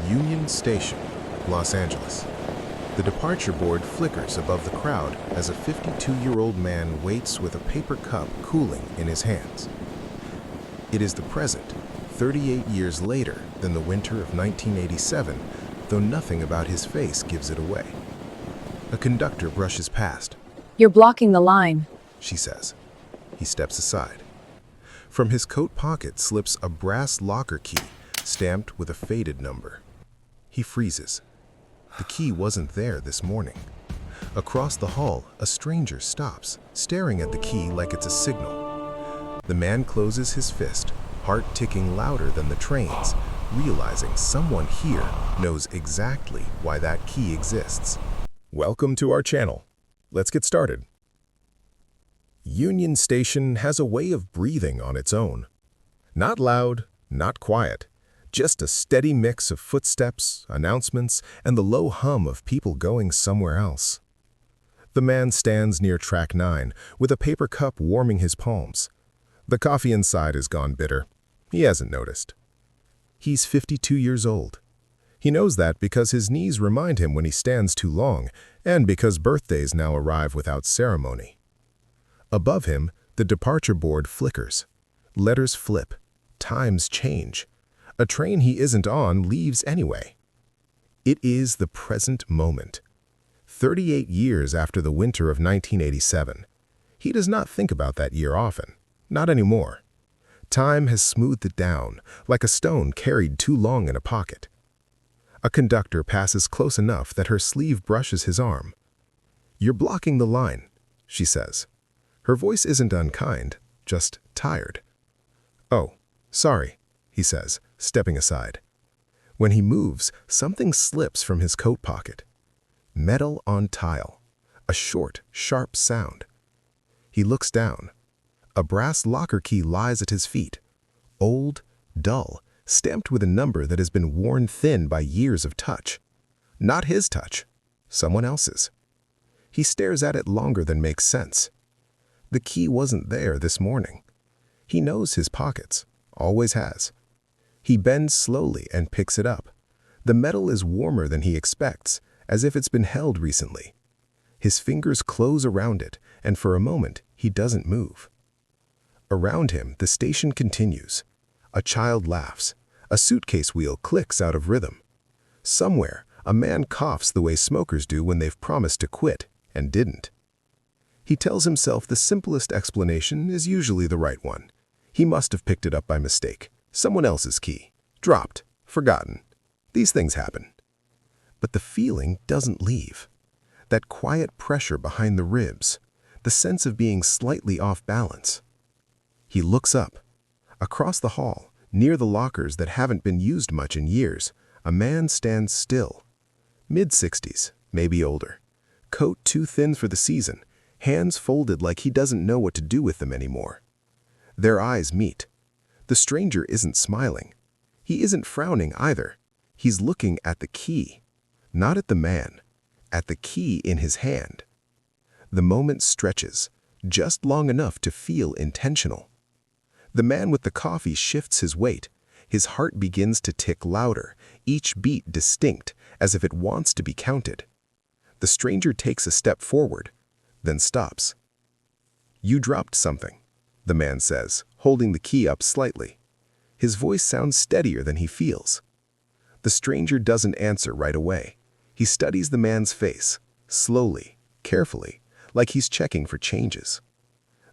Union Station, Los Angeles. The departure board flickers above the crowd as a 52-year-old man waits with a paper cup cooling in his hands. It is the present, 38 years later than the winter of 1987, though nothing about his face gives it away. A conductor brushes past. "You're blocking the line," she says. He steps aside. From his coat pocket slips a brass locker key stamped with a faded number. He freezes. The key wasn't there this morning. Across the hall, a stranger stops, staring at the key like it's a signal. The man closes his fist, heart ticking louder than the train's, realizing someone here knows exactly why that key exists. Welcome to our channel. Let's get started. Union Station has a way of breathing on its own. Not loud, not quiet, just a steady mix of footsteps, announcements, and the low hum of people going somewhere else. The man stands near track 9 with a paper cup warming his palms. The coffee inside is gone bitter. He hasn't noticed. He's 52 years old. He knows that because his knees remind him when he stands too long, and because birthdays now arrive without ceremony. Above him, the departure board flickers. Letters flip. Times change. A train he isn't on leaves anyway. It is the present moment. 38 years after the winter of 1987. He does not think about that year often. Not anymore. Time has smoothed it down, like a stone carried too long in a pocket. A conductor passes close enough that her sleeve brushes his arm. "You're blocking the line," she says. Her voice isn't unkind, just tired. "Oh, sorry," he says, stepping aside. When he moves, something slips from his coat pocket. Metal on tile. A short, sharp sound. He looks down. A brass locker key lies at his feet. Old, dull, stamped with a number that has been worn thin by years of touch. Not his touch, someone else's. He stares at it longer than makes sense. The key wasn't there this morning. He knows his pockets, always has. He bends slowly and picks it up. The metal is warmer than he expects, as if it's been held recently. His fingers close around it, and for a moment, he doesn't move. Around him, the station continues. A child laughs. A suitcase wheel clicks out of rhythm. Somewhere, a man coughs the way smokers do when they've promised to quit, and didn't. He tells himself the simplest explanation is usually the right one. He must have picked it up by mistake. Someone else's key. Dropped. Forgotten. These things happen. But the feeling doesn't leave. That quiet pressure behind the ribs. The sense of being slightly off balance. He looks up. Across the hall, near the lockers that haven't been used much in years, a man stands still. Mid-60s, maybe older. Coat too thin for the season. Hands folded like he doesn't know what to do with them anymore. Their eyes meet. The stranger isn't smiling. He isn't frowning either. He's looking at the key. Not at the man. At the key in his hand. The moment stretches, just long enough to feel intentional. The man with the coffee shifts his weight. His heart begins to tick louder, each beat distinct, as if it wants to be counted. The stranger takes a step forward, then stops. "You dropped something," the man says, holding the key up slightly. His voice sounds steadier than he feels. The stranger doesn't answer right away. He studies the man's face, slowly, carefully, like he's checking for changes.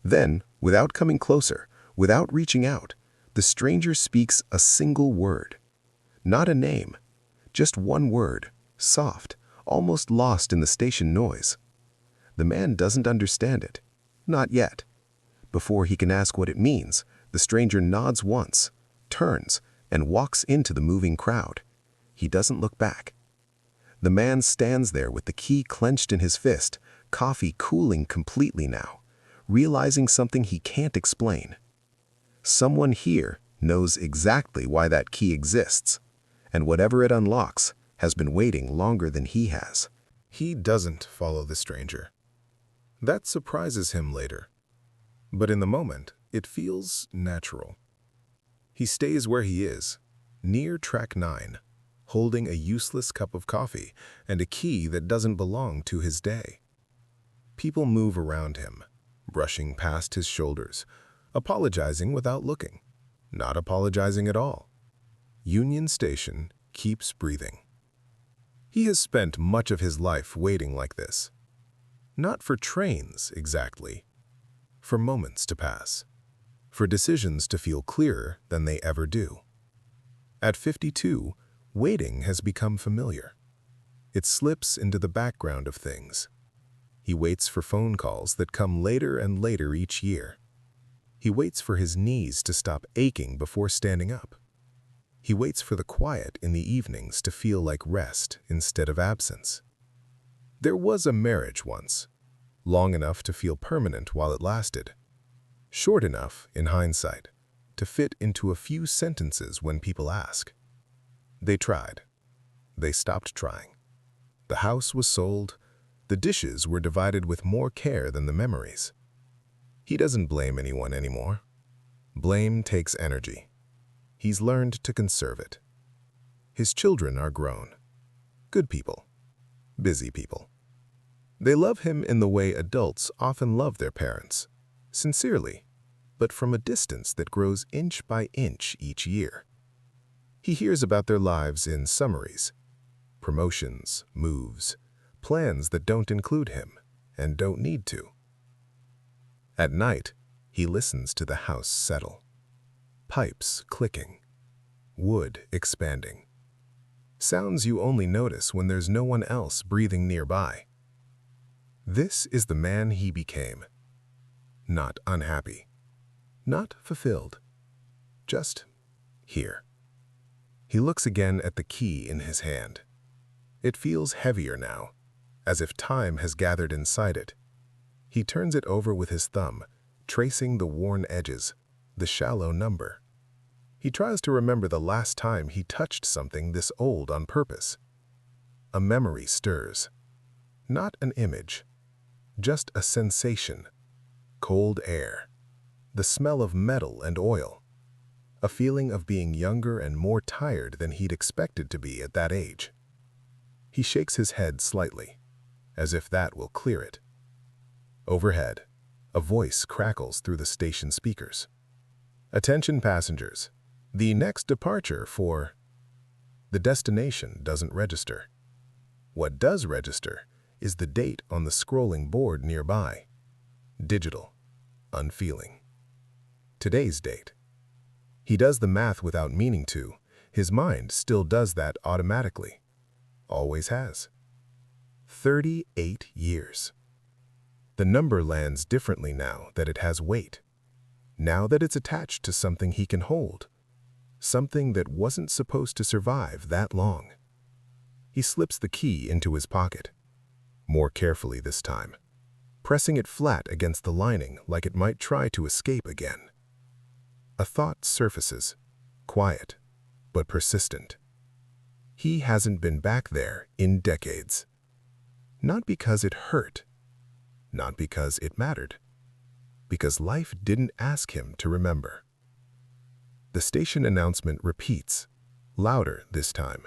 Then, without coming closer, without reaching out, the stranger speaks a single word. Not a name, just one word, soft, almost lost in the station noise. The man doesn't understand it. Not yet. Before he can ask what it means, the stranger nods once, turns, and walks into the moving crowd. He doesn't look back. The man stands there with the key clenched in his fist, coffee cooling completely now, realizing something he can't explain. Someone here knows exactly why that key exists, and whatever it unlocks has been waiting longer than he has. He doesn't follow the stranger. That surprises him later. But in the moment, it feels natural. He stays where he is, near track 9, holding a useless cup of coffee and a key that doesn't belong to his day. People move around him, brushing past his shoulders, apologizing without looking, not apologizing at all. Union Station keeps breathing. He has spent much of his life waiting like this. Not for trains, exactly. For moments to pass. For decisions to feel clearer than they ever do. At 52, waiting has become familiar. It slips into the background of things. He waits for phone calls that come later and later each year. He waits for his knees to stop aching before standing up. He waits for the quiet in the evenings to feel like rest instead of absence. There was a marriage once, long enough to feel permanent while it lasted, short enough, in hindsight, to fit into a few sentences when people ask. They tried. They stopped trying. The house was sold. The dishes were divided with more care than the memories. He doesn't blame anyone anymore. Blame takes energy. He's learned to conserve it. His children are grown. Good people. Busy people. They love him in the way adults often love their parents, sincerely, but from a distance that grows inch by inch each year. He hears about their lives in summaries, promotions, moves, plans that don't include him and don't need to. At night, he listens to the house settle. Pipes clicking. Wood expanding. Sounds you only notice when there's no one else breathing nearby. This is the man he became. Not unhappy. Not fulfilled. Just here. He looks again at the key in his hand. It feels heavier now, as if time has gathered inside it. He turns it over with his thumb, tracing the worn edges, the shallow number. He tries to remember the last time he touched something this old on purpose. A memory stirs. Not an image, just a sensation. Cold air. The smell of metal and oil. A feeling of being younger and more tired than he'd expected to be at that age. He shakes his head slightly, as if that will clear it. Overhead, a voice crackles through the station speakers. Attention passengers, the next departure for... The destination doesn't register. What does register is the date on the scrolling board nearby. Digital, unfeeling. Today's date. He does the math without meaning to. His mind still does that automatically. Always has. 38 years. The number lands differently now that it has weight. Now that it's attached to something he can hold. Something that wasn't supposed to survive that long. He slips the key into his pocket. More carefully this time. Pressing it flat against the lining like it might try to escape again. A thought surfaces. Quiet, but persistent. He hasn't been back there in decades. Not because it hurt. Not because it mattered. Because life didn't ask him to remember. The station announcement repeats, louder this time,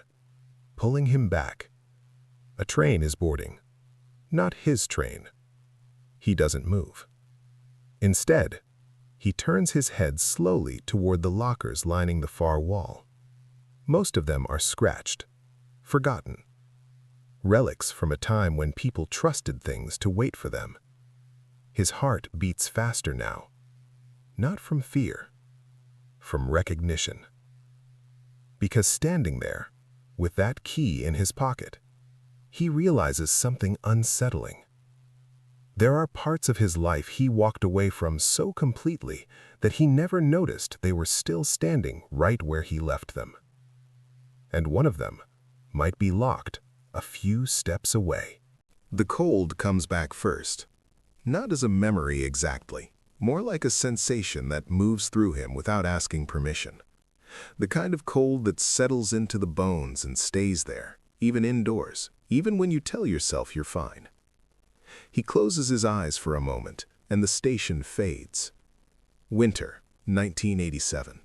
pulling him back. A train is boarding. Not his train. He doesn't move. Instead, he turns his head slowly toward the lockers lining the far wall. Most of them are scratched, forgotten. Relics from a time when people trusted things to wait for them. His heart beats faster now. Not from fear, from recognition. Because standing there, with that key in his pocket, he realizes something unsettling. There are parts of his life he walked away from so completely that he never noticed they were still standing right where he left them. And one of them might be locked a few steps away. The cold comes back first. Not as a memory exactly, more like a sensation that moves through him without asking permission. The kind of cold that settles into the bones and stays there, even indoors, even when you tell yourself you're fine. He closes his eyes for a moment, and the station fades. Winter, 1987.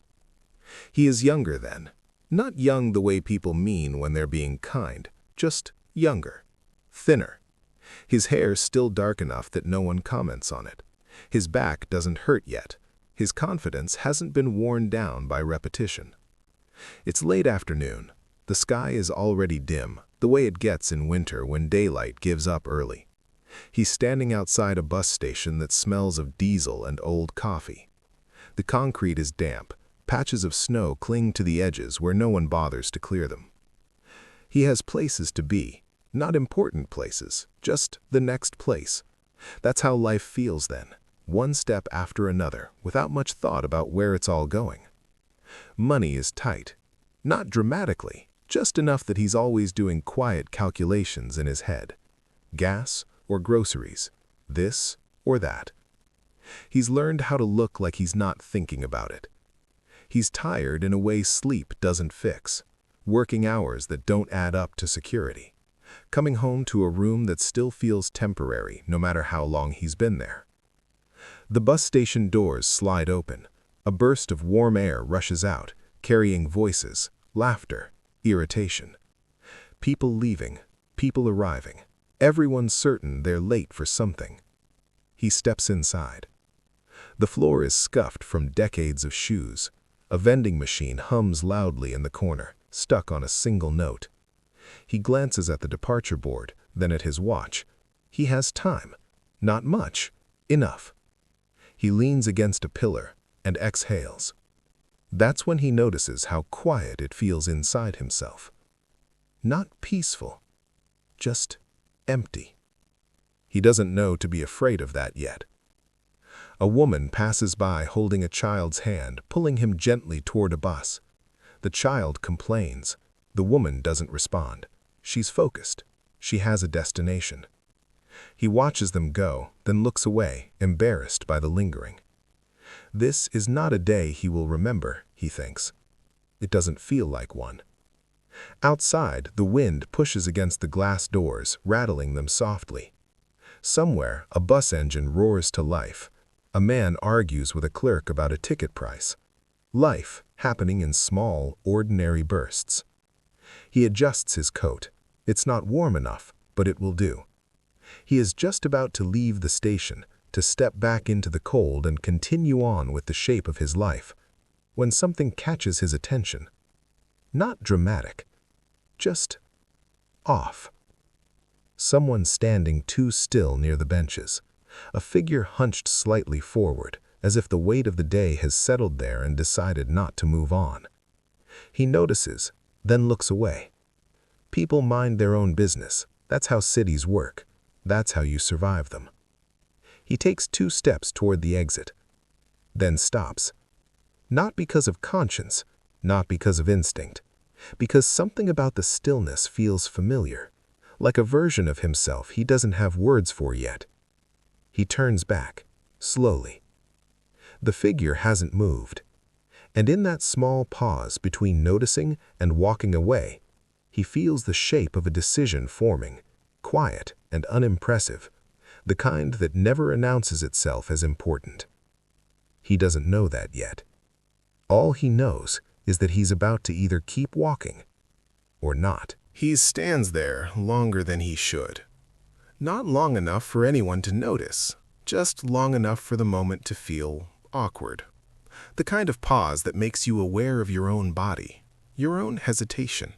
He is younger then, Not young the way people mean when they're being kind, just younger, thinner. His hair still dark enough that no one comments on it. His back doesn't hurt yet. His confidence hasn't been worn down by repetition. It's late afternoon. The sky is already dim, the way it gets in winter when daylight gives up early. He's standing outside a bus station that smells of diesel and old coffee. The concrete is damp. Patches of snow cling to the edges where no one bothers to clear them. He has places to be, not important places, just the next place. That's how life feels then, one step after another, without much thought about where it's all going. Money is tight. Not dramatically, just enough that he's always doing quiet calculations in his head. Gas or groceries, this or that. He's learned how to look like he's not thinking about it. He's tired in a way sleep doesn't fix, working hours that don't add up to security, coming home to a room that still feels temporary no matter how long he's been there. The bus station doors slide open. A burst of warm air rushes out, carrying voices, laughter, irritation. People leaving, people arriving, everyone certain they're late for something. He steps inside. The floor is scuffed from decades of shoes. A vending machine hums loudly in the corner, stuck on a single note. He glances at the departure board, then at his watch. He has time. Not much. Enough. He leans against a pillar and exhales. That's when he notices how quiet it feels inside himself. Not peaceful, just empty. He doesn't know to be afraid of that yet. A woman passes by holding a child's hand, pulling him gently toward a bus. The child complains. The woman doesn't respond. She's focused. She has a destination. He watches them go, then looks away, embarrassed by the lingering. This is not a day he will remember, he thinks. It doesn't feel like one. Outside, the wind pushes against the glass doors, rattling them softly. Somewhere, a bus engine roars to life. A man argues with a clerk about a ticket price. Life happening in small, ordinary bursts. He adjusts his coat. It's not warm enough, but it will do. He is just about to leave the station, to step back into the cold and continue on with the shape of his life, when something catches his attention. Not dramatic, just off. Someone standing too still near the benches. A figure hunched slightly forward, as if the weight of the day has settled there and decided not to move on. He notices, then looks away. People mind their own business. That's how cities work. That's how you survive them. He takes 2 steps toward the exit, then stops. Not because of conscience, not because of instinct, because something about the stillness feels familiar, like a version of himself he doesn't have words for yet. He turns back, slowly. The figure hasn't moved, and in that small pause between noticing and walking away, he feels the shape of a decision forming, quiet and unimpressive, the kind that never announces itself as important. He doesn't know that yet. All he knows is that he's about to either keep walking or not. He stands there longer than he should. Not long enough for anyone to notice, just long enough for the moment to feel awkward. The kind of pause that makes you aware of your own body, your own hesitation.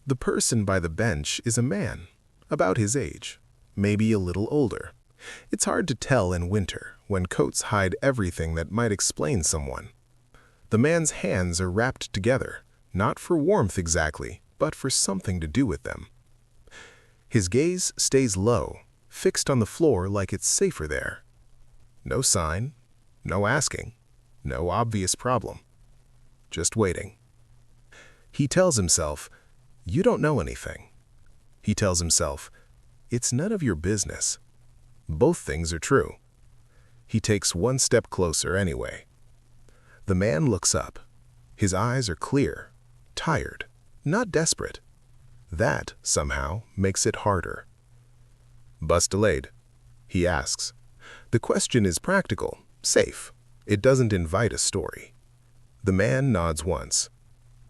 The person by the bench is a man, about his age, maybe a little older. It's hard to tell in winter, when coats hide everything that might explain someone. The man's hands are wrapped together, not for warmth exactly, but for something to do with them. His gaze stays low, fixed on the floor like it's safer there. No sign, no asking, no obvious problem. Just waiting. He tells himself, "You don't know anything." He tells himself, "It's none of your business." Both things are true. He takes 1 step closer anyway. The man looks up. His eyes are clear, tired, not desperate. That, somehow, makes it harder. "Bus delayed?" he asks. The question is practical, safe. It doesn't invite a story. The man nods once.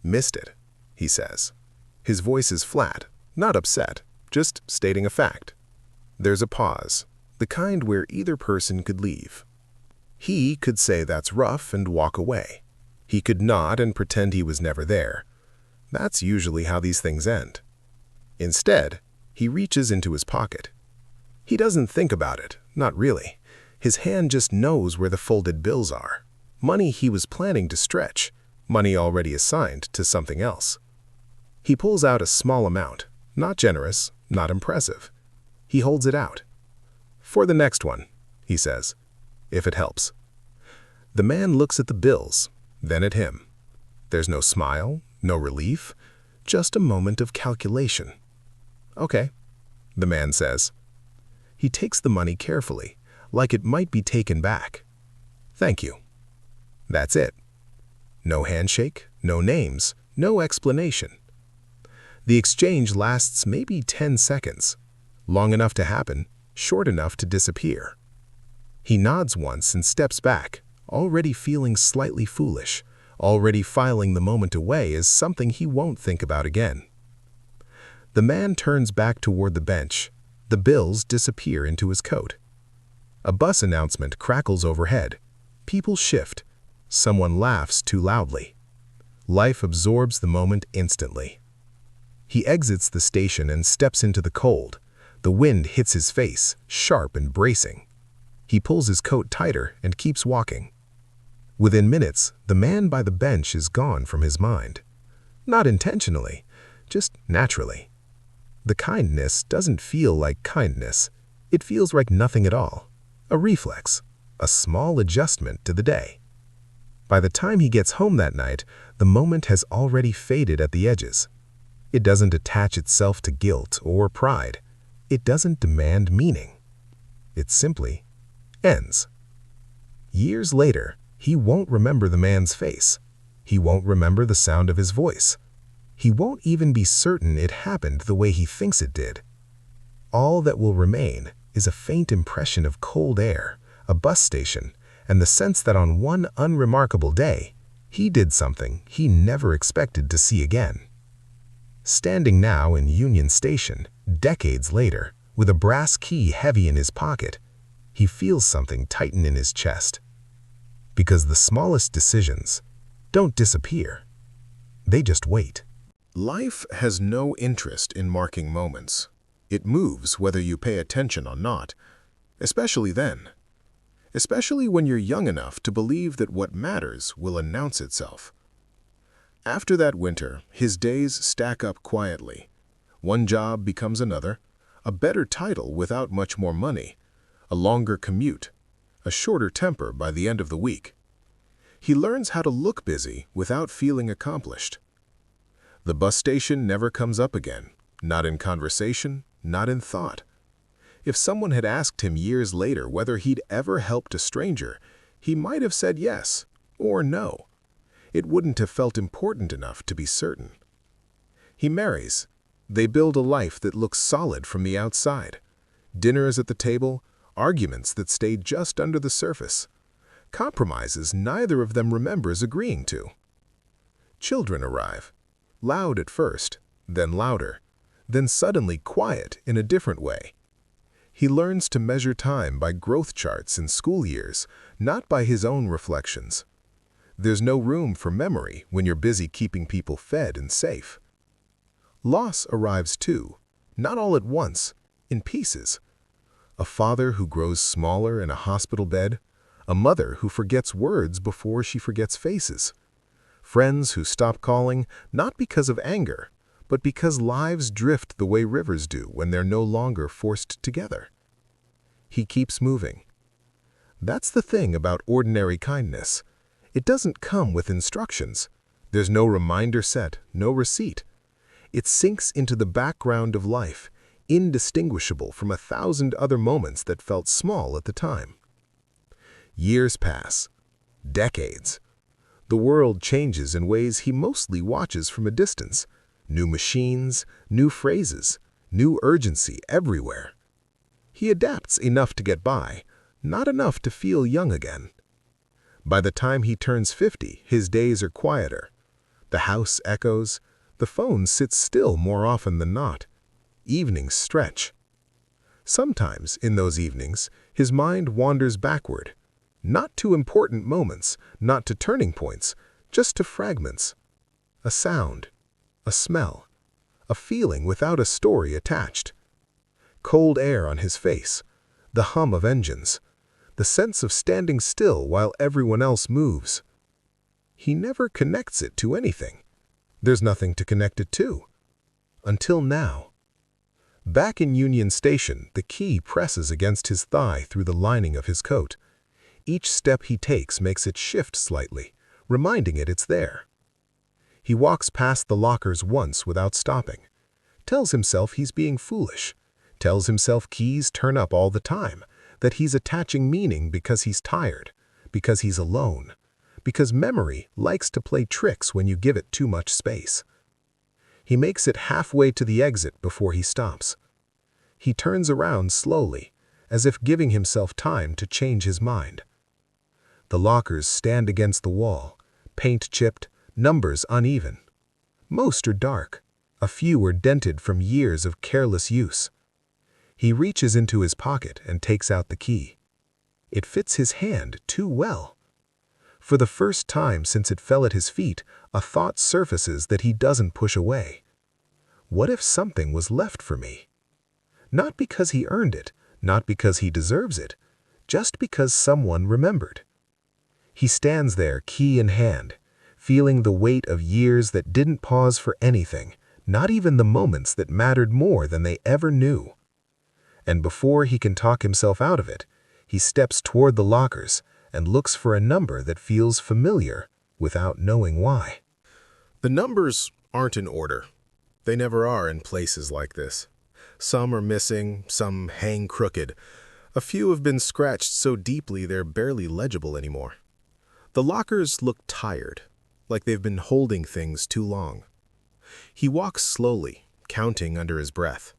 Missed it, he says. His voice is flat, not upset, just stating a fact. There's a pause, the kind where either person could leave. He could say that's rough and walk away. He could nod and pretend he was never there. That's usually how these things end. Instead, he reaches into his pocket. He doesn't think about it, not really. His hand just knows where the folded bills are. Money he was planning to stretch, money already assigned to something else. He pulls out a small amount, not generous, not impressive. He holds it out. "For the next one," he says, "if it helps." The man looks at the bills, then at him. There's no smile, no relief, just a moment of calculation. "Okay," the man says. He takes the money carefully, like it might be taken back. "Thank you." That's it. No handshake, no names, no explanation. The exchange lasts maybe 10 seconds, long enough to happen, short enough to disappear. He nods once and steps back, already feeling slightly foolish, already filing the moment away as something he won't think about again. The man turns back toward the bench. The bills disappear into his coat. A bus announcement crackles overhead. People shift. Someone laughs too loudly. Life absorbs the moment instantly. He exits the station and steps into the cold. The wind hits his face, sharp and bracing. He pulls his coat tighter and keeps walking. Within minutes, the man by the bench is gone from his mind. Not intentionally, just naturally. The kindness doesn't feel like kindness. It feels like nothing at all. A reflex, a small adjustment to the day. By the time he gets home that night, the moment has already faded at the edges. It doesn't attach itself to guilt or pride. It doesn't demand meaning. It simply ends. Years later, he won't remember the man's face. He won't remember the sound of his voice. He won't even be certain it happened the way he thinks it did. All that will remain is a faint impression of cold air, a bus station, and the sense that on one unremarkable day, he did something he never expected to see again. Standing now in Union Station, decades later, with a brass key heavy in his pocket, he feels something tighten in his chest. Because the smallest decisions don't disappear. They just wait. Life has no interest in marking moments. It moves whether you pay attention or not, especially then. Especially when you're young enough to believe that what matters will announce itself. After that winter, his days stack up quietly. One job becomes another, a better title without much more money, a longer commute, a shorter temper by the end of the week. He learns how to look busy without feeling accomplished. The bus station never comes up again, not in conversation, not in thought. If someone had asked him years later whether he'd ever helped a stranger, he might have said yes or no. It wouldn't have felt important enough to be certain. He marries. They build a life that looks solid from the outside. Dinners at the table, arguments that stayed just under the surface. Compromises neither of them remembers agreeing to. Children arrive. Loud at first, then louder, then suddenly quiet in a different way. He learns to measure time by growth charts in school years, not by his own reflections. There's no room for memory when you're busy keeping people fed and safe. Loss arrives too, not all at once, in pieces. A father who grows smaller in a hospital bed, a mother who forgets words before she forgets faces. Friends who stop calling, not because of anger, but because lives drift the way rivers do when they're no longer forced together. He keeps moving. That's the thing about ordinary kindness. It doesn't come with instructions. There's no reminder set, no receipt. It sinks into the background of life, indistinguishable from 1,000 other moments that felt small at the time. Years pass. Decades. The world changes in ways he mostly watches from a distance. New machines, new phrases, new urgency everywhere. He adapts enough to get by, not enough to feel young again. By the time he turns 50, his days are quieter. The house echoes. The phone sits still more often than not. Evenings stretch. Sometimes, in those evenings, his mind wanders backward. Not to important moments, not to turning points, just to fragments. A sound, a smell, a feeling without a story attached. Cold air on his face, the hum of engines, the sense of standing still while everyone else moves. He never connects it to anything. There's nothing to connect it to. Until now. Back in Union Station, the key presses against his thigh through the lining of his coat. Each step he takes makes it shift slightly, reminding it it's there. He walks past the lockers once without stopping. Tells himself he's being foolish. Tells himself keys turn up all the time, that he's attaching meaning because he's tired, because he's alone, because memory likes to play tricks when you give it too much space. He makes it halfway to the exit before he stops. He turns around slowly, as if giving himself time to change his mind. The lockers stand against the wall, paint chipped, numbers uneven. Most are dark. A few are dented from years of careless use. He reaches into his pocket and takes out the key. It fits his hand too well. For the first time since it fell at his feet, a thought surfaces that he doesn't push away. What if something was left for me? Not because he earned it, not because he deserves it, just because someone remembered. He stands there, key in hand, feeling the weight of years that didn't pause for anything, not even the moments that mattered more than they ever knew. And before he can talk himself out of it, he steps toward the lockers and looks for a number that feels familiar without knowing why. The numbers aren't in order. They never are in places like this. Some are missing, some hang crooked. A few have been scratched so deeply they're barely legible anymore. The lockers look tired, like they've been holding things too long. He walks slowly, counting under his breath.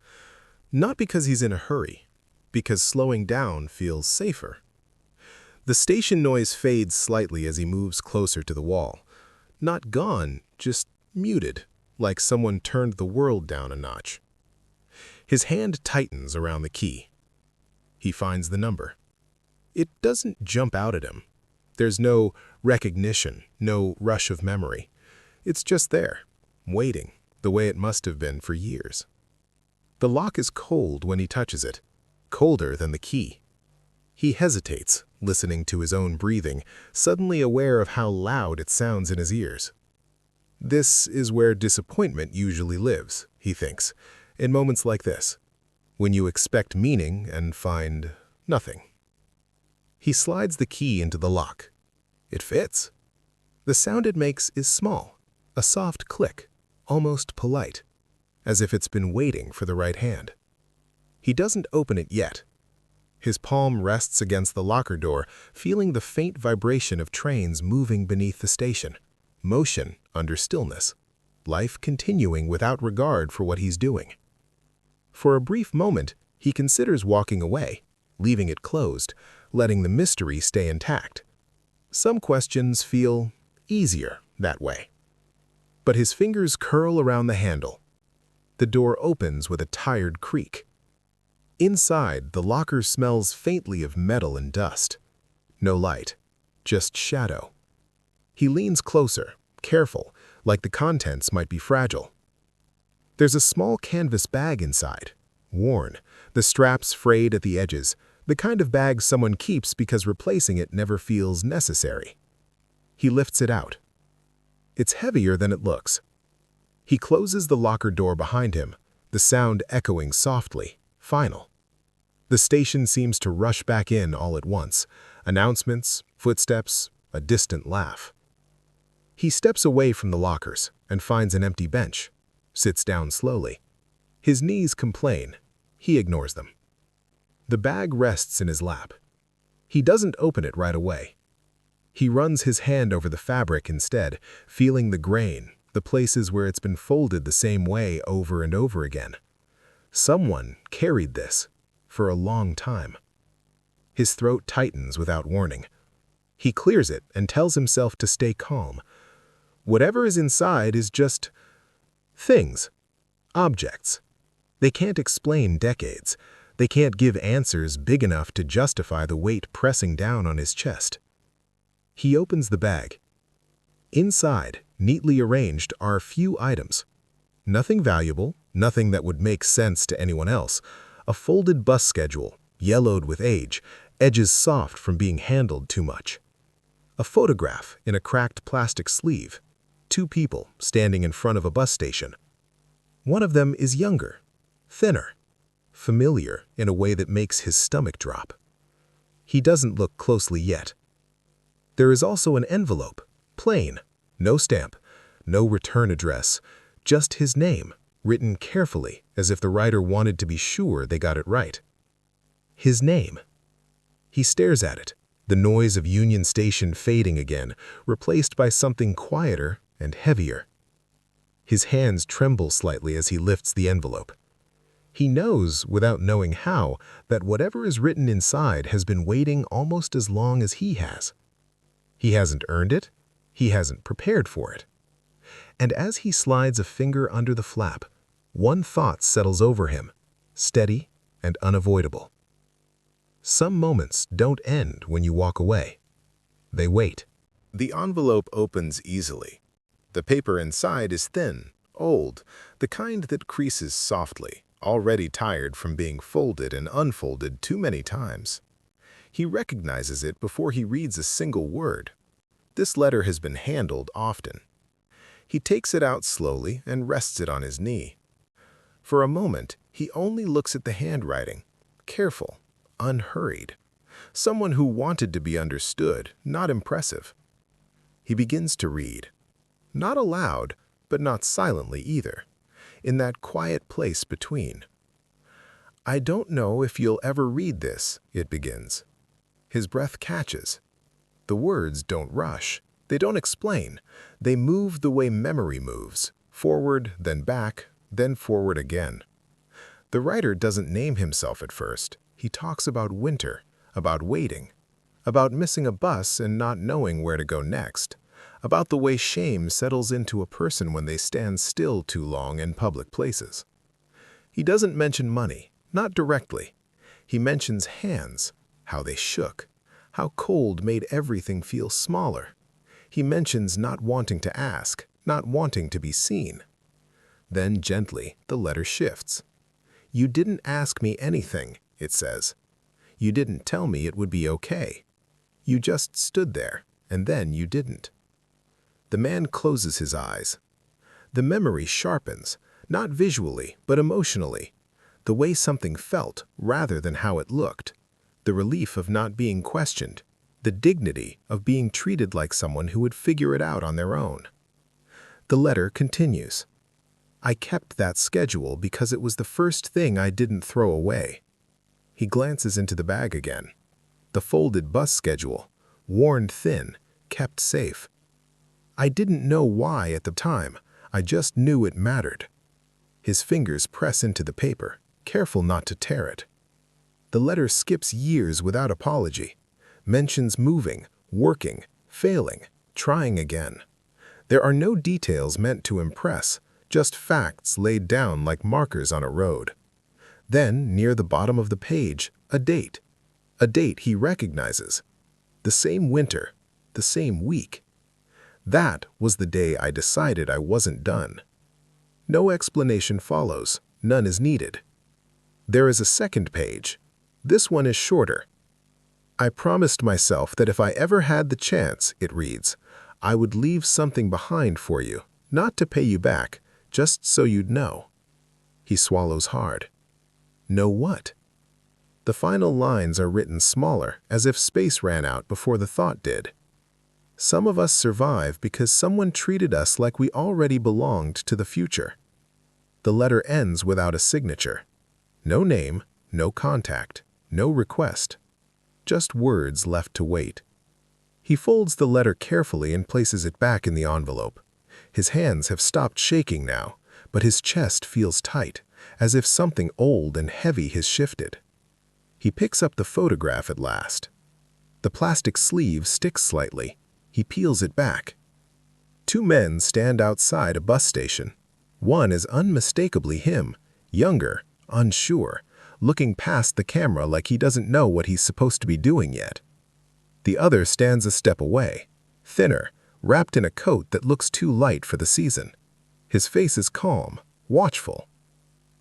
Not because he's in a hurry, because slowing down feels safer. The station noise fades slightly as he moves closer to the wall. Not gone, just muted, like someone turned the world down a notch. His hand tightens around the key. He finds the number. It doesn't jump out at him. There's no recognition, no rush of memory. It's just there, waiting, the way it must have been for years. The lock is cold when he touches it, colder than the key. He hesitates, listening to his own breathing, suddenly aware of how loud it sounds in his ears. This is where disappointment usually lives, he thinks, in moments like this, when you expect meaning and find nothing. He slides the key into the lock. It fits. The sound it makes is small, a soft click, almost polite, as if it's been waiting for the right hand. He doesn't open it yet. His palm rests against the locker door, feeling the faint vibration of trains moving beneath the station. Motion under stillness. Life continuing without regard for what he's doing. For a brief moment, he considers walking away, leaving it closed, letting the mystery stay intact. Some questions feel easier that way. But his fingers curl around the handle. The door opens with a tired creak. Inside, the locker smells faintly of metal and dust. No light, just shadow. He leans closer, careful, like the contents might be fragile. There's a small canvas bag inside, worn, the straps frayed at the edges, the kind of bag someone keeps because replacing it never feels necessary. He lifts it out. It's heavier than it looks. He closes the locker door behind him, the sound echoing softly, final. The station seems to rush back in all at once. Announcements, footsteps, a distant laugh. He steps away from the lockers and finds an empty bench, sits down slowly. His knees complain. He ignores them. The bag rests in his lap. He doesn't open it right away. He runs his hand over the fabric instead, feeling the grain, the places where it's been folded the same way over and over again. Someone carried this for a long time. His throat tightens without warning. He clears it and tells himself to stay calm. Whatever is inside is just things, objects. They can't explain decades. They can't give answers big enough to justify the weight pressing down on his chest. He opens the bag. Inside, neatly arranged, are a few items. Nothing valuable, nothing that would make sense to anyone else. A folded bus schedule, yellowed with age, edges soft from being handled too much. A photograph in a cracked plastic sleeve. 2 people standing in front of a bus station. One of them is younger, thinner, familiar in a way that makes his stomach drop. He doesn't look closely yet. There is also an envelope, plain, no stamp, no return address, just his name, written carefully as if the writer wanted to be sure they got it right. His name. He stares at it, the noise of Union Station fading again, replaced by something quieter and heavier. His hands tremble slightly as he lifts the envelope. He knows, without knowing how, that whatever is written inside has been waiting almost as long as he has. He hasn't earned it. He hasn't prepared for it. And as he slides a finger under the flap, one thought settles over him, steady and unavoidable. Some moments don't end when you walk away. They wait. The envelope opens easily. The paper inside is thin, old, the kind that creases softly, already tired from being folded and unfolded too many times. He recognizes it before he reads a single word. This letter has been handled often. He takes it out slowly and rests it on his knee. For a moment, he only looks at the handwriting, careful, unhurried. Someone who wanted to be understood, not impressive. He begins to read. Not aloud, but not silently either, in that quiet place between. "I don't know if you'll ever read this," it begins. His breath catches. The words don't rush. They don't explain. They move the way memory moves, forward, then back, then forward again. The writer doesn't name himself at first. He talks about winter, about waiting, about missing a bus and not knowing where to go next, about the way shame settles into a person when they stand still too long in public places. He doesn't mention money, not directly. He mentions hands, how they shook, how cold made everything feel smaller. He mentions not wanting to ask, not wanting to be seen. Then gently, the letter shifts. "You didn't ask me anything," it says. "You didn't tell me it would be okay. You just stood there, and then you didn't." The man closes his eyes. The memory sharpens, not visually, but emotionally. The way something felt rather than how it looked. The relief of not being questioned. The dignity of being treated like someone who would figure it out on their own. The letter continues. "I kept that schedule because it was the first thing I didn't throw away." He glances into the bag again. The folded bus schedule, worn thin, kept safe. "I didn't know why at the time. I just knew it mattered." His fingers press into the paper, careful not to tear it. The letter skips years without apology, mentions moving, working, failing, trying again. There are no details meant to impress, just facts laid down like markers on a road. Then, near the bottom of the page, a date he recognizes. The same winter, the same week. That was the day I decided I wasn't done. No explanation follows, none is needed. There is a second page. This one is shorter. "I promised myself that if I ever had the chance," it reads, "I would leave something behind for you, not to pay you back, just so you'd know." He swallows hard. Know what? The final lines are written smaller, as if space ran out before the thought did. "Some of us survive because someone treated us like we already belonged to the future." The letter ends without a signature. No name, no contact, no request. Just words left to wait. He folds the letter carefully and places it back in the envelope. His hands have stopped shaking now, but his chest feels tight, as if something old and heavy has shifted. He picks up the photograph at last. The plastic sleeve sticks slightly. He peels it back. Two men stand outside a bus station. One is unmistakably him, younger, unsure, looking past the camera like he doesn't know what he's supposed to be doing yet. The other stands a step away, thinner, wrapped in a coat that looks too light for the season. His face is calm, watchful.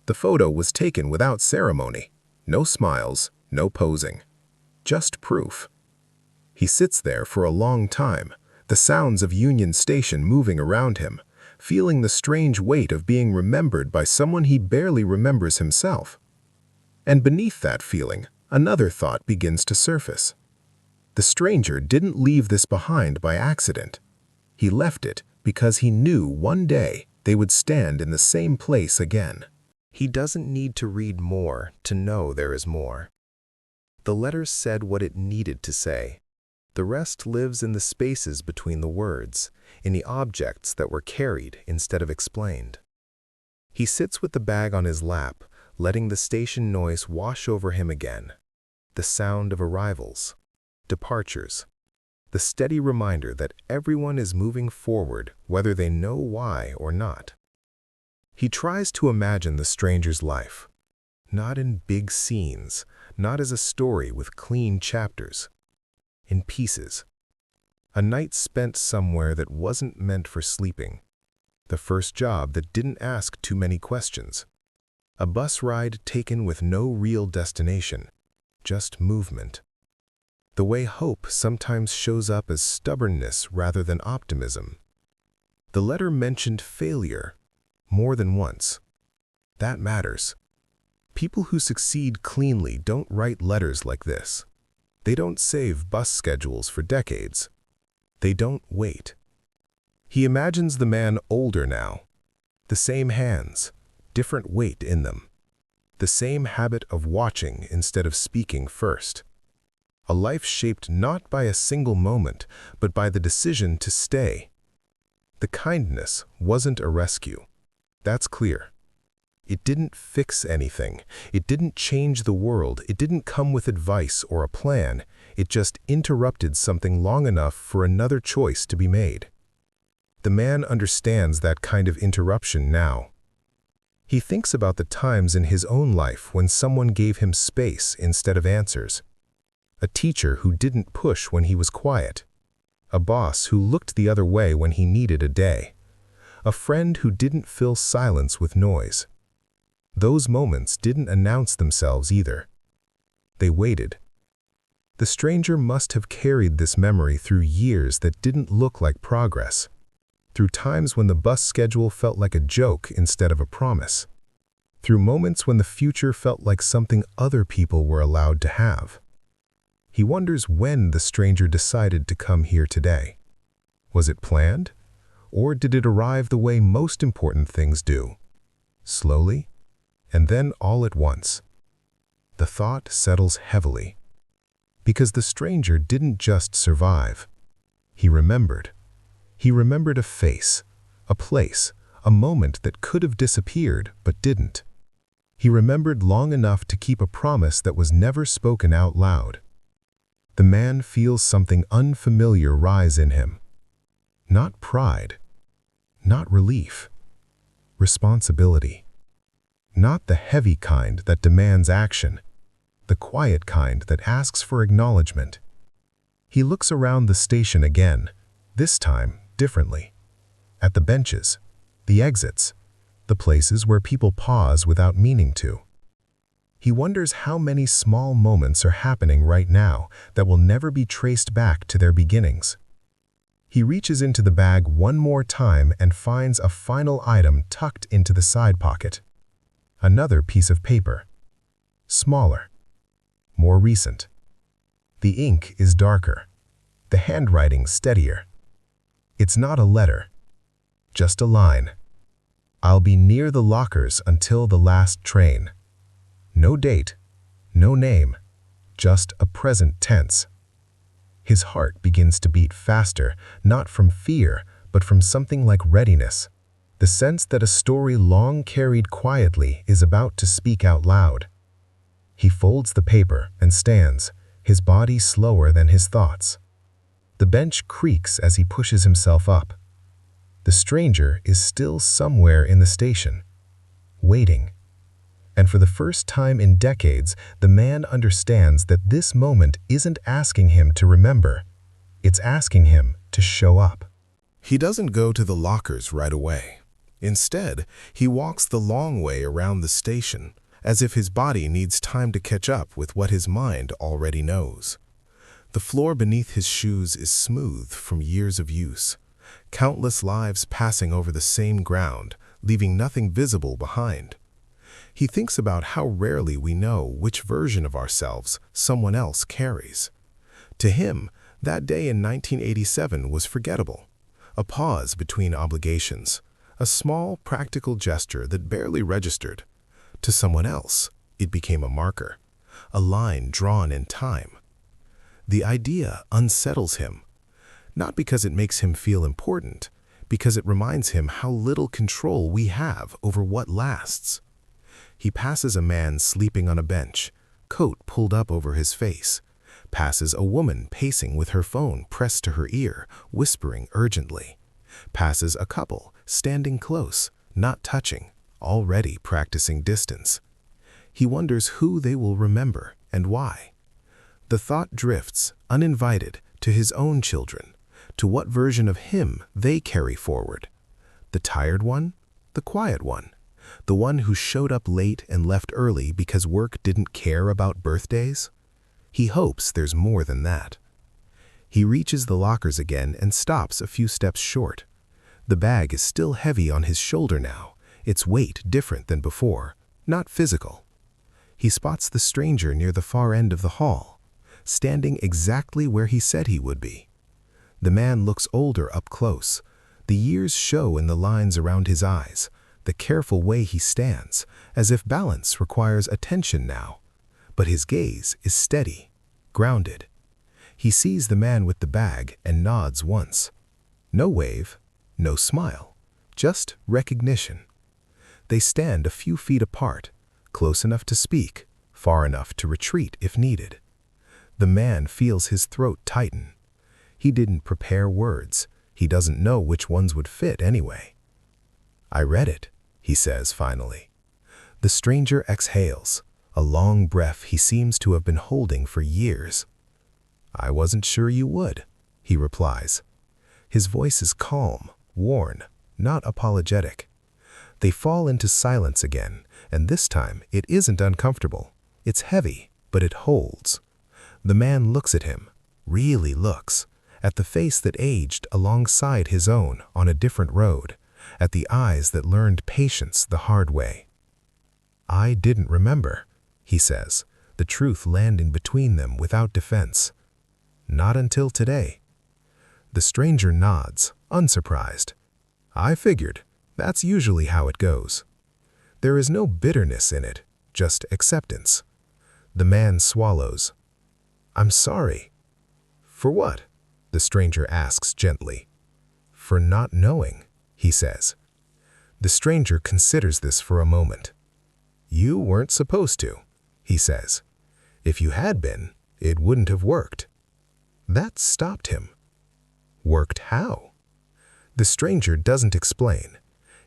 The photo was taken without ceremony. No smiles, no posing. Just proof. He sits there for a long time, the sounds of Union Station moving around him, feeling the strange weight of being remembered by someone he barely remembers himself. And beneath that feeling, another thought begins to surface. The stranger didn't leave this behind by accident. He left it because he knew one day they would stand in the same place again. He doesn't need to read more to know there is more. The letter said what it needed to say. The rest lives in the spaces between the words, in the objects that were carried instead of explained. He sits with the bag on his lap, letting the station noise wash over him again. The sound of arrivals, departures, the steady reminder that everyone is moving forward whether they know why or not. He tries to imagine the stranger's life, not in big scenes, not as a story with clean chapters, in pieces. A night spent somewhere that wasn't meant for sleeping. The first job that didn't ask too many questions. A bus ride taken with no real destination, just movement. The way hope sometimes shows up as stubbornness rather than optimism. The letter mentioned failure more than once. That matters. People who succeed cleanly don't write letters like this. They don't save bus schedules for decades. They don't wait. He imagines the man older now. The same hands, different weight in them. The same habit of watching instead of speaking first. A life shaped not by a single moment, but by the decision to stay. The kindness wasn't a rescue. That's clear. It didn't fix anything. It didn't change the world. It didn't come with advice or a plan. It just interrupted something long enough for another choice to be made. The man understands that kind of interruption now. He thinks about the times in his own life when someone gave him space instead of answers. A teacher who didn't push when he was quiet. A boss who looked the other way when he needed a day. A friend who didn't fill silence with noise. Those moments didn't announce themselves either. They waited. The stranger must have carried this memory through years that didn't look like progress. Through times when the bus schedule felt like a joke instead of a promise. Through moments when the future felt like something other people were allowed to have. He wonders when the stranger decided to come here today. Was it planned? Or did it arrive the way most important things do? Slowly? And then all at once. The thought settles heavily. Because the stranger didn't just survive. He remembered. He remembered a face, a place, a moment that could have disappeared but didn't. He remembered long enough to keep a promise that was never spoken out loud. The man feels something unfamiliar rise in him. Not pride. Not relief. Responsibility. Not the heavy kind that demands action, the quiet kind that asks for acknowledgement. He looks around the station again, this time differently. At the benches, the exits, the places where people pause without meaning to. He wonders how many small moments are happening right now that will never be traced back to their beginnings. He reaches into the bag one more time and finds a final item tucked into the side pocket. Another piece of paper. Smaller. More recent. The ink is darker. The handwriting steadier. It's not a letter. Just a line. I'll be near the lockers until the last train. No date. No name. Just a present tense. His heart begins to beat faster, not from fear, but from something like readiness. The sense that a story long carried quietly is about to speak out loud. He folds the paper and stands, his body slower than his thoughts. The bench creaks as he pushes himself up. The stranger is still somewhere in the station, waiting. And for the first time in decades, the man understands that this moment isn't asking him to remember. It's asking him to show up. He doesn't go to the lockers right away. Instead, he walks the long way around the station, as if his body needs time to catch up with what his mind already knows. The floor beneath his shoes is smooth from years of use, countless lives passing over the same ground, leaving nothing visible behind. He thinks about how rarely we know which version of ourselves someone else carries. To him, that day in 1987 was forgettable, a pause between obligations, a small, practical gesture that barely registered. To someone else, it became a marker, a line drawn in time. The idea unsettles him, not because it makes him feel important, because it reminds him how little control we have over what lasts. He passes a man sleeping on a bench, coat pulled up over his face, passes a woman pacing with her phone pressed to her ear, whispering urgently, passes a couple standing close, not touching, already practicing distance. He wonders who they will remember and why. The thought drifts, uninvited, to his own children, to what version of him they carry forward. The tired one, the quiet one, the one who showed up late and left early because work didn't care about birthdays? He hopes there's more than that. He reaches the lockers again and stops a few steps short. The bag is still heavy on his shoulder now, its weight different than before, not physical. He spots the stranger near the far end of the hall, standing exactly where he said he would be. The man looks older up close. The years show in the lines around his eyes, the careful way he stands, as if balance requires attention now. But his gaze is steady, grounded. He sees the man with the bag and nods once. No wave, no smile, just recognition. They stand a few feet apart, close enough to speak, far enough to retreat if needed. The man feels his throat tighten. He didn't prepare words. He doesn't know which ones would fit anyway. "I read it," he says finally. The stranger exhales, a long breath he seems to have been holding for years. "I wasn't sure you would," he replies. His voice is calm, worn, not apologetic. They fall into silence again, and this time it isn't uncomfortable. It's heavy, but it holds. The man looks at him, really looks, at the face that aged alongside his own on a different road, at the eyes that learned patience the hard way. "I didn't remember," he says, the truth landing between them without defense. "Not until today." The stranger nods, unsurprised. "I figured. That's usually how it goes." There is no bitterness in it, just acceptance. The man swallows. "I'm sorry." "For what?" the stranger asks gently. "For not knowing," he says. The stranger considers this for a moment. "You weren't supposed to," he says. "If you had been, it wouldn't have worked." That stopped him. Worked how? The stranger doesn't explain.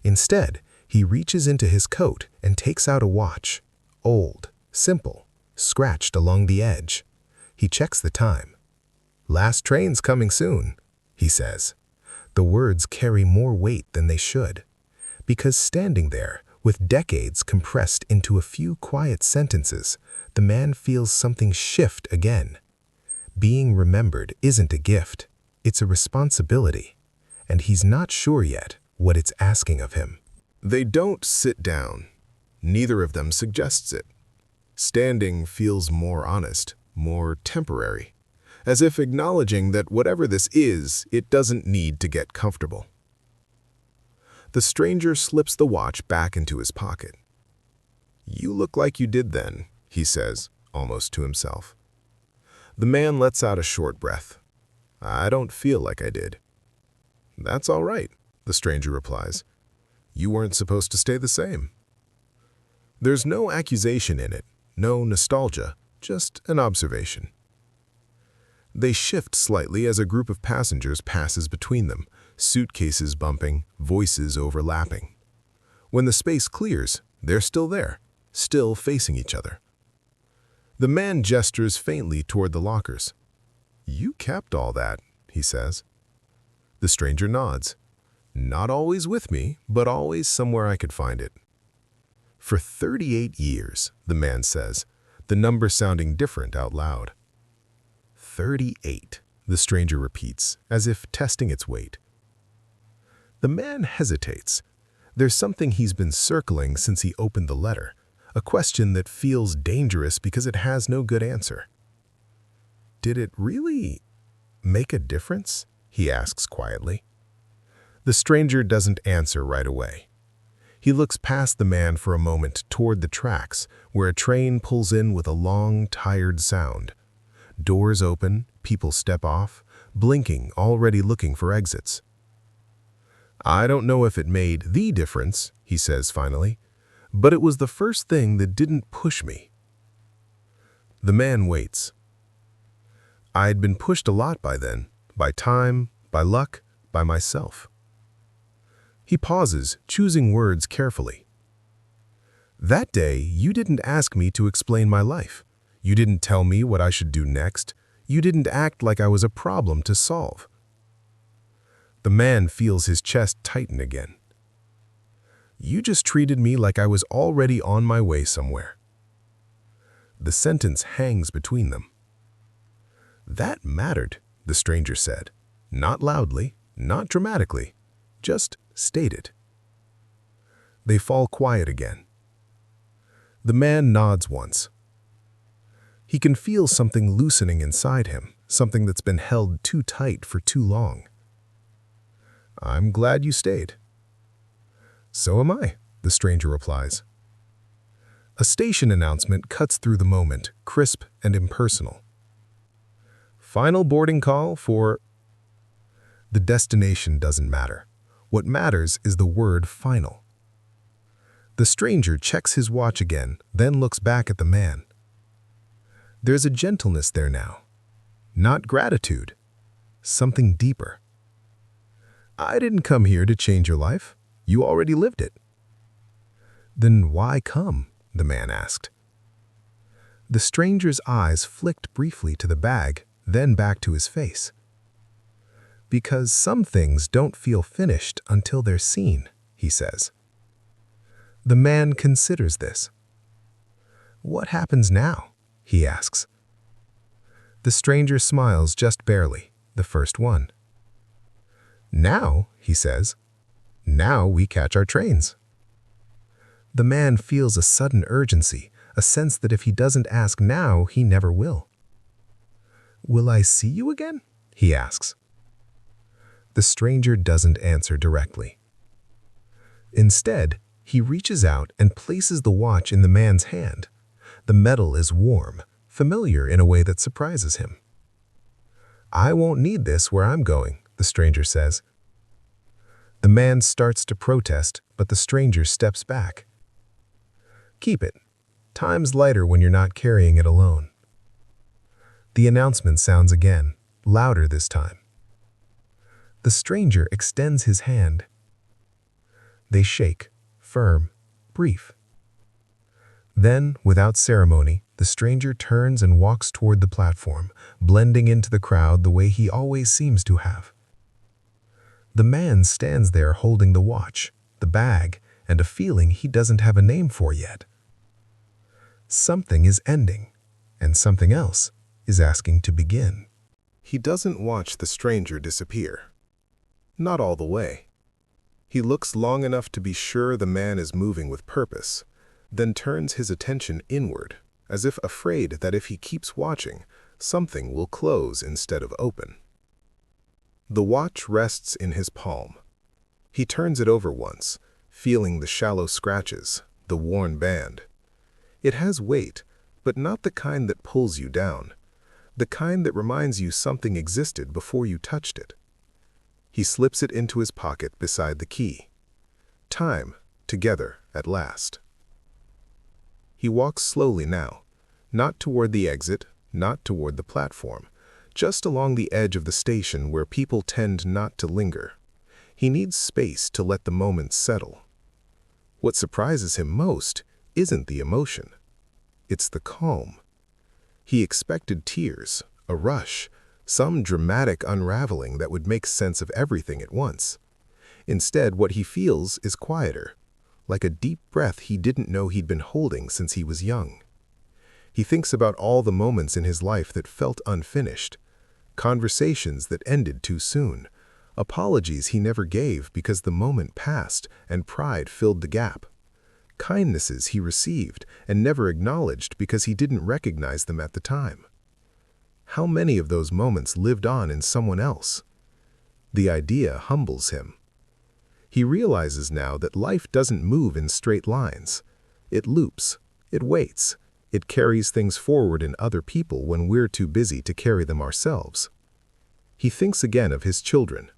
Instead, he reaches into his coat and takes out a watch. Old, simple, scratched along the edge. He checks the time. "Last train's coming soon," he says. The words carry more weight than they should, because standing there, with decades compressed into a few quiet sentences, the man feels something shift again. Being remembered isn't a gift, it's a responsibility, and he's not sure yet what it's asking of him. They don't sit down. Neither of them suggests it. Standing feels more honest, more temporary, as if acknowledging that whatever this is, it doesn't need to get comfortable. The stranger slips the watch back into his pocket. "You look like you did then," he says, almost to himself. The man lets out a short breath. "I don't feel like I did." "That's all right," the stranger replies. "You weren't supposed to stay the same." There's no accusation in it, no nostalgia, just an observation. They shift slightly as a group of passengers passes between them, suitcases bumping, voices overlapping. When the space clears, they're still there, still facing each other. The man gestures faintly toward the lockers. "You kept all that," he says. The stranger nods. "Not always with me, but always somewhere I could find it." "For 38 years, the man says, the number sounding different out loud. 38, the stranger repeats, as if testing its weight. The man hesitates. There's something he's been circling since he opened the letter, a question that feels dangerous because it has no good answer. "Did it really make a difference?" he asks quietly. The stranger doesn't answer right away. He looks past the man for a moment toward the tracks, where a train pulls in with a long, tired sound. Doors open, people step off, blinking, already looking for exits. "I don't know if it made the difference," he says finally, "but it was the first thing that didn't push me." The man waits. "I'd been pushed a lot by then, by time, by luck, by myself." He pauses, choosing words carefully. "That day, you didn't ask me to explain my life. You didn't tell me what I should do next. You didn't act like I was a problem to solve." The man feels his chest tighten again. "You just treated me like I was already on my way somewhere." The sentence hangs between them. "That mattered," the stranger said. Not loudly, not dramatically, just stated. They fall quiet again. The man nods once. He can feel something loosening inside him, something that's been held too tight for too long. "I'm glad you stayed." "So am I," the stranger replies. A station announcement cuts through the moment, crisp and impersonal. "Final boarding call for..." The destination doesn't matter. What matters is the word final. The stranger checks his watch again, then looks back at the man. There's a gentleness there now. Not gratitude. Something deeper. "I didn't come here to change your life. You already lived it." "Then why come?" the man asked. The stranger's eyes flicked briefly to the bag, then back to his face. "Because some things don't feel finished until they're seen," he says. The man considers this. "What happens now?" he asks. The stranger smiles just barely, the first one. "Now," he says, "now we catch our trains." The man feels a sudden urgency, a sense that if he doesn't ask now, he never will. "Will I see you again?" he asks. The stranger doesn't answer directly. Instead, he reaches out and places the watch in the man's hand. The metal is warm, familiar in a way that surprises him. "I won't need this where I'm going," the stranger says. The man starts to protest, but the stranger steps back. "Keep it. Time's lighter when you're not carrying it alone." The announcement sounds again, louder this time. The stranger extends his hand. They shake, firm, brief. Then, without ceremony, the stranger turns and walks toward the platform, blending into the crowd the way he always seems to have. The man stands there holding the watch, the bag, and a feeling he doesn't have a name for yet. Something is ending, and something else is asking to begin. He doesn't watch the stranger disappear. Not all the way. He looks long enough to be sure the man is moving with purpose, then turns his attention inward, as if afraid that if he keeps watching, something will close instead of open. The watch rests in his palm. He turns it over once, feeling the shallow scratches, the worn band. It has weight, but not the kind that pulls you down, the kind that reminds you something existed before you touched it. He slips it into his pocket beside the key. Time, together at last. He walks slowly now, not toward the exit, not toward the platform, just along the edge of the station where people tend not to linger. He needs space to let the moment settle. What surprises him most isn't the emotion. It's the calm. He expected tears, a rush, some dramatic unraveling that would make sense of everything at once. Instead, what he feels is quieter, like a deep breath he didn't know he'd been holding since he was young. He thinks about all the moments in his life that felt unfinished, conversations that ended too soon, apologies he never gave because the moment passed and pride filled the gap, kindnesses he received and never acknowledged because he didn't recognize them at the time. How many of those moments lived on in someone else? The idea humbles him. He realizes now that life doesn't move in straight lines. It loops, it waits, it carries things forward in other people when we're too busy to carry them ourselves. He thinks again of his children.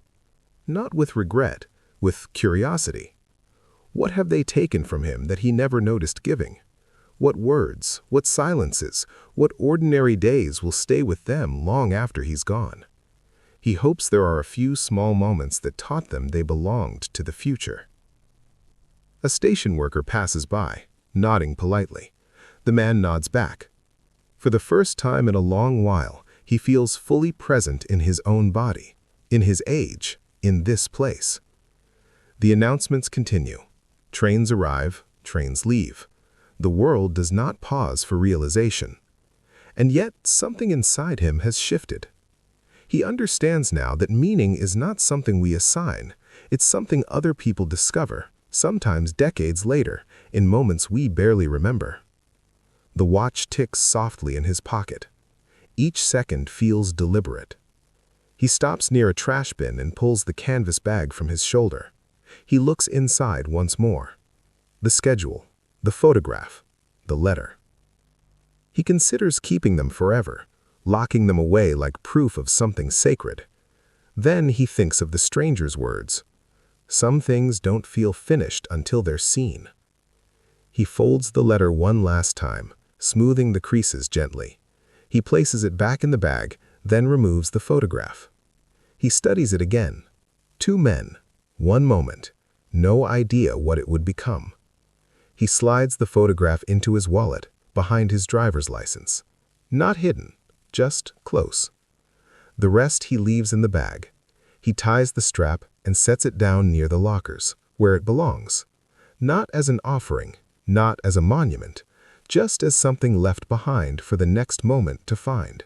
Not with regret, with curiosity. What have they taken from him that he never noticed giving? What words, what silences, what ordinary days will stay with them long after he's gone? He hopes there are a few small moments that taught them they belonged to the future. A station worker passes by, nodding politely. The man nods back. For the first time in a long while, he feels fully present in his own body, in his age, in this place. The announcements continue. Trains arrive, trains leave. The world does not pause for realization. And yet, something inside him has shifted. He understands now that meaning is not something we assign. It's something other people discover, sometimes decades later, in moments we barely remember. The watch ticks softly in his pocket. Each second feels deliberate. He stops near a trash bin and pulls the canvas bag from his shoulder. He looks inside once more. The schedule, the photograph, the letter. He considers keeping them forever, locking them away like proof of something sacred. Then he thinks of the stranger's words. Some things don't feel finished until they're seen. He folds the letter one last time, smoothing the creases gently. He places it back in the bag, then removes the photograph. He studies it again. 2 men, 1 moment, no idea what it would become. He slides the photograph into his wallet, behind his driver's license. Not hidden, just close. The rest he leaves in the bag. He ties the strap and sets it down near the lockers, where it belongs. Not as an offering, not as a monument, just as something left behind for the next moment to find.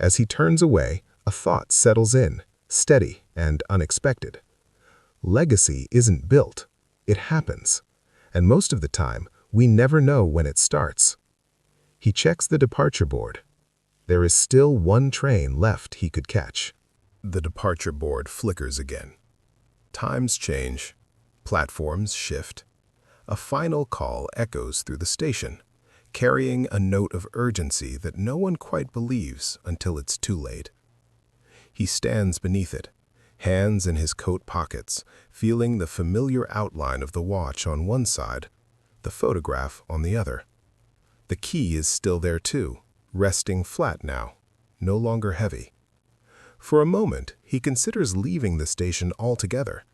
As he turns away, a thought settles in, steady and unexpected. Legacy isn't built, it happens. And most of the time, we never know when it starts. He checks the departure board. There is still 1 train left he could catch. The departure board flickers again. Times change. Platforms shift. A final call echoes through the station, carrying a note of urgency that no one quite believes until it's too late. He stands beneath it, hands in his coat pockets, feeling the familiar outline of the watch on one side, the photograph on the other. The key is still there too, resting flat now, no longer heavy. For a moment, he considers leaving the station altogether,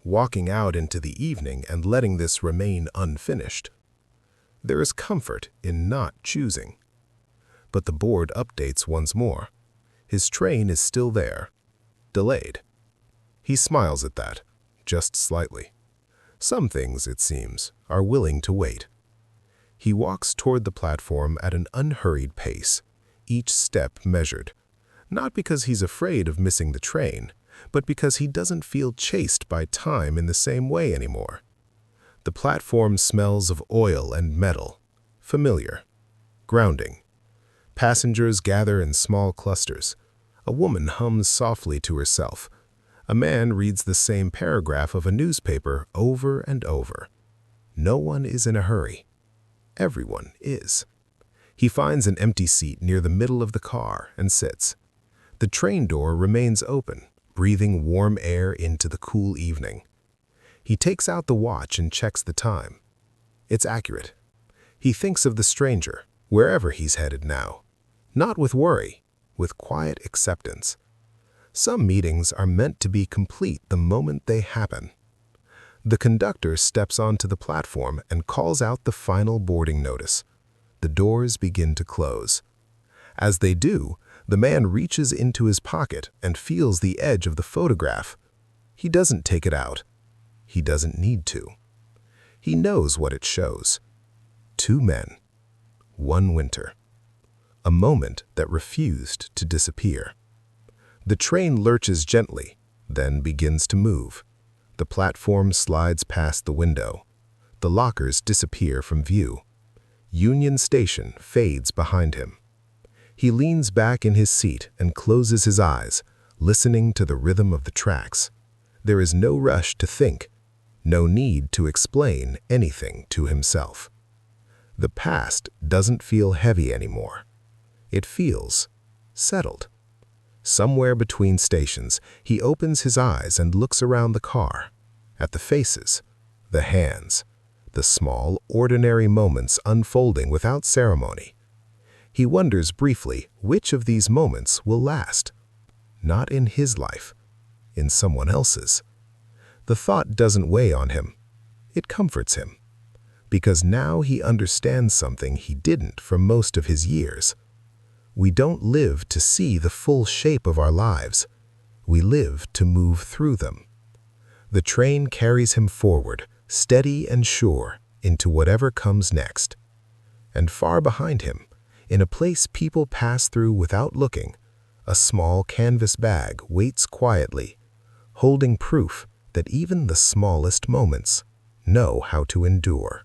walking out into the evening and letting this remain unfinished. There is comfort in not choosing. But the board updates once more. His train is still there, delayed. He smiles at that, just slightly. Some things, it seems, are willing to wait. He walks toward the platform at an unhurried pace, each step measured. Not because he's afraid of missing the train, but because he doesn't feel chased by time in the same way anymore. The platform smells of oil and metal, familiar, grounding. Passengers gather in small clusters. A woman hums softly to herself. A man reads the same paragraph of a newspaper over and over. No one is in a hurry. Everyone is. He finds an empty seat near the middle of the car and sits. The train door remains open, breathing warm air into the cool evening. He takes out the watch and checks the time. It's accurate. He thinks of the stranger, wherever he's headed now. Not with worry, with quiet acceptance. Some meetings are meant to be complete the moment they happen. The conductor steps onto the platform and calls out the final boarding notice. The doors begin to close. As they do, the man reaches into his pocket and feels the edge of the photograph. He doesn't take it out. He doesn't need to. He knows what it shows. 2 men, 1 winter. A moment that refused to disappear. The train lurches gently, then begins to move. The platform slides past the window. The lockers disappear from view. Union Station fades behind him. He leans back in his seat and closes his eyes, listening to the rhythm of the tracks. There is no rush to think, no need to explain anything to himself. The past doesn't feel heavy anymore. It feels settled. Somewhere between stations, he opens his eyes and looks around the car, at the faces, the hands, the small, ordinary moments unfolding without ceremony. He wonders briefly which of these moments will last. Not in his life, in someone else's. The thought doesn't weigh on him. It comforts him. Because now he understands something he didn't for most of his years. We don't live to see the full shape of our lives. We live to move through them. The train carries him forward, steady and sure, into whatever comes next. And far behind him, in a place people pass through without looking, a small canvas bag waits quietly, holding proof that even the smallest moments know how to endure.